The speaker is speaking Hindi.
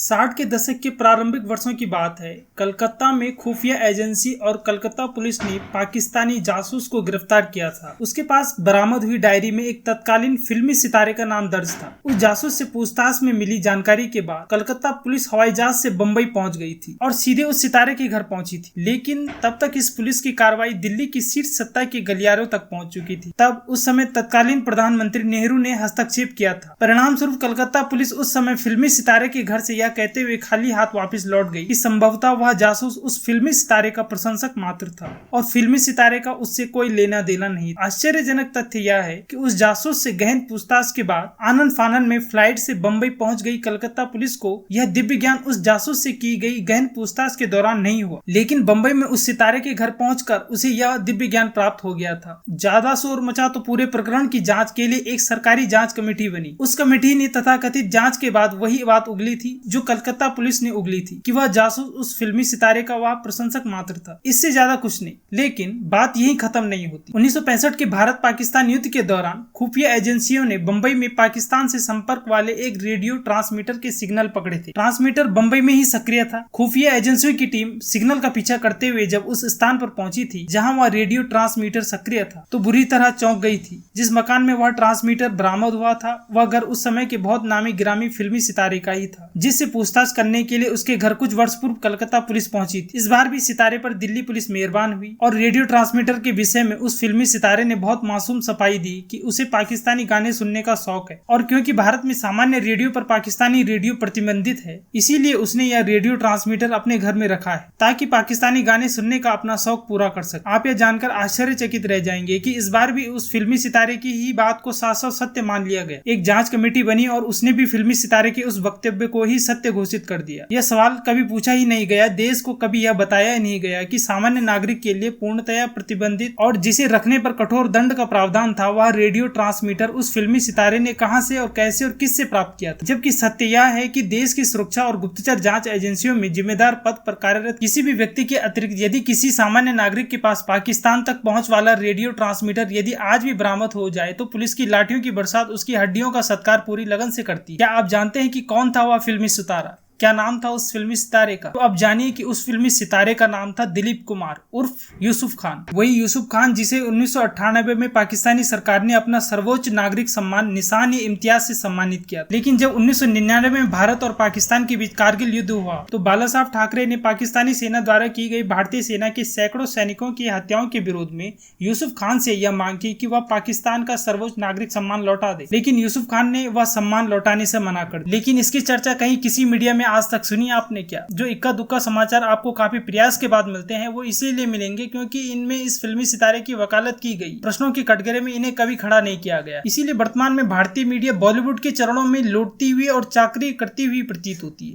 60 के दशक के प्रारंभिक वर्षों की बात है। कलकत्ता में खुफिया एजेंसी और कलकत्ता पुलिस ने पाकिस्तानी जासूस को गिरफ्तार किया था। उसके पास बरामद हुई डायरी में एक तत्कालीन फिल्मी सितारे का नाम दर्ज था। उस जासूस से पूछताछ में मिली जानकारी के बाद कलकत्ता पुलिस हवाई जहाज से बम्बई पहुंच गई थी और सीधे उस सितारे के घर पहुंची थी। लेकिन तब तक इस पुलिस की कार्रवाई दिल्ली की शीर्ष सत्ता के गलियारों तक पहुंच चुकी थी। तब उस समय तत्कालीन प्रधानमंत्री नेहरू ने हस्तक्षेप किया था। परिणाम स्वरूप कलकत्ता पुलिस उस समय फिल्मी सितारे के घर से यह कहते हुए खाली हाथ वापस लौट गई कि संभवतः वह जासूस उस फिल्मी सितारे का प्रशंसक मात्र था और फिल्मी सितारे का उससे कोई लेना देना नहीं। आश्चर्यजनक तथ्य यह है कि उस जासूस से गहन पूछताछ के बाद आनन फानन में फ्लाइट से बंबई पहुंच गई कलकत्ता पुलिस को यह दिव्य ज्ञान उस जासूस से की गई गहन पूछताछ के दौरान नहीं हुआ, लेकिन बंबई में उस सितारे के घर पहुंचकर उसे यह दिव्य ज्ञान प्राप्त हो गया था। ज्यादा शोर मचा तो पूरे प्रकरण की जांच के लिए एक सरकारी जांच कमेटी बनी। उस कमेटी ने तथाकथित जांच के बाद वही बात उगली थी जो कलकत्ता पुलिस ने उगली थी कि वह जासूस उस फिल्मी सितारे का वह प्रशंसक मात्र था, इससे ज्यादा कुछ नहीं। लेकिन बात यही खत्म नहीं होती। 1965 के भारत पाकिस्तान युद्ध के दौरान खुफिया एजेंसियों ने बंबई में पाकिस्तान से संपर्क वाले एक रेडियो ट्रांसमीटर के सिग्नल पकड़े थे। ट्रांसमीटर बंबई में ही सक्रिय था। खुफिया एजेंसियों की टीम सिग्नल का पीछा करते हुए जब उस स्थान पर पहुंची थी जहां वह रेडियो ट्रांसमीटर सक्रिय था तो बुरी तरह चौंक गई थी। जिस मकान में वह ट्रांसमीटर बरामद हुआ था वह घर उस समय के बहुत नामी ग्रामी फिल्मी सितारे का ही था, जिससे पूछताछ करने के लिए उसके घर कुछ वर्ष पूर्व कलकत्ता पुलिस पहुंची थी। इस बार भी सितारे पर दिल्ली पुलिस मेहरबान हुई और रेडियो ट्रांसमीटर के विषय में उस फिल्मी सितारे ने बहुत मासूम सफाई दी कि उसे पाकिस्तानी गाने सुनने का शौक है और क्योंकि भारत में सामान्य रेडियो पर पाकिस्तानी रेडियो प्रतिबंधित है, इसीलिए उसने यह रेडियो ट्रांसमीटर अपने घर में रखा है ताकि पाकिस्तानी गाने सुनने का अपना शौक पूरा कर सके। आप यह जानकर आश्चर्यचकित रह जाएंगे कि इस बार भी उस फिल्मी सितारे की ही बात को साफ सत्य मान लिया गया। एक जांच कमेटी बनी और उसने भी फिल्मी सितारे के उस वक्तव्य को ही सत्य घोषित कर दिया। यह सवाल कभी पूछा ही नहीं गया, देश को कभी यह बताया नहीं गया कि सामान्य नागरिक के लिए पूर्णतया प्रतिबंधित और जिसे रखने पर कठोर दंड का प्रावधान था वह रेडियो ट्रांसमीटर उस फिल्मी सितारे ने कहां से और कैसे और किससे प्राप्त किया था। जबकि सत्य यह है कि देश की सुरक्षा और गुप्तचर जांच एजेंसियों में जिम्मेदार पद पर कार्यरत किसी भी व्यक्ति के अतिरिक्त यदि किसी सामान्य नागरिक के पास पाकिस्तान तक पहुंच वाला रेडियो ट्रांसमीटर यदि आज भी बरामद हो जाए तो पुलिस की लाठियों की बरसात उसकी हड्डियों का सत्कार पूरी लगन से करती है। क्या आप जानते हैं कि कौन था वह फिल्मी सितारा? क्या नाम था उस फिल्मी सितारे का? तो अब जानिए कि उस फिल्मी सितारे का नाम था दिलीप कुमार उर्फ यूसुफ खान। वही यूसुफ खान जिसे 1998 में पाकिस्तानी सरकार ने अपना सर्वोच्च नागरिक सम्मान निशान-ए-इम्तियाज से सम्मानित किया। लेकिन जब 1999 में भारत और पाकिस्तान के बीच कारगिल युद्ध हुआ तो बाला साहब ठाकरे ने पाकिस्तानी सेना द्वारा की गई भारतीय सेना के सैकड़ों सैनिकों की हत्याओं के विरोध में यूसुफ खान से यह मांग की कि वह पाकिस्तान का सर्वोच्च नागरिक सम्मान लौटा दे। लेकिन यूसुफ खान ने वह सम्मान लौटाने से मना कर दिया। लेकिन इसकी चर्चा कहीं किसी मीडिया में आज तक सुनी आपने क्या? जो इक्का दुक्का समाचार आपको काफी प्रयास के बाद मिलते हैं वो इसीलिए मिलेंगे क्योंकि इनमें इस फिल्मी सितारे की वकालत की गई प्रश्नों के कटघरे में इन्हें कभी खड़ा नहीं किया गया। इसीलिए वर्तमान में भारतीय मीडिया बॉलीवुड के चरणों में लौटती हुई और चाकरी करती हुई प्रतीत होती है।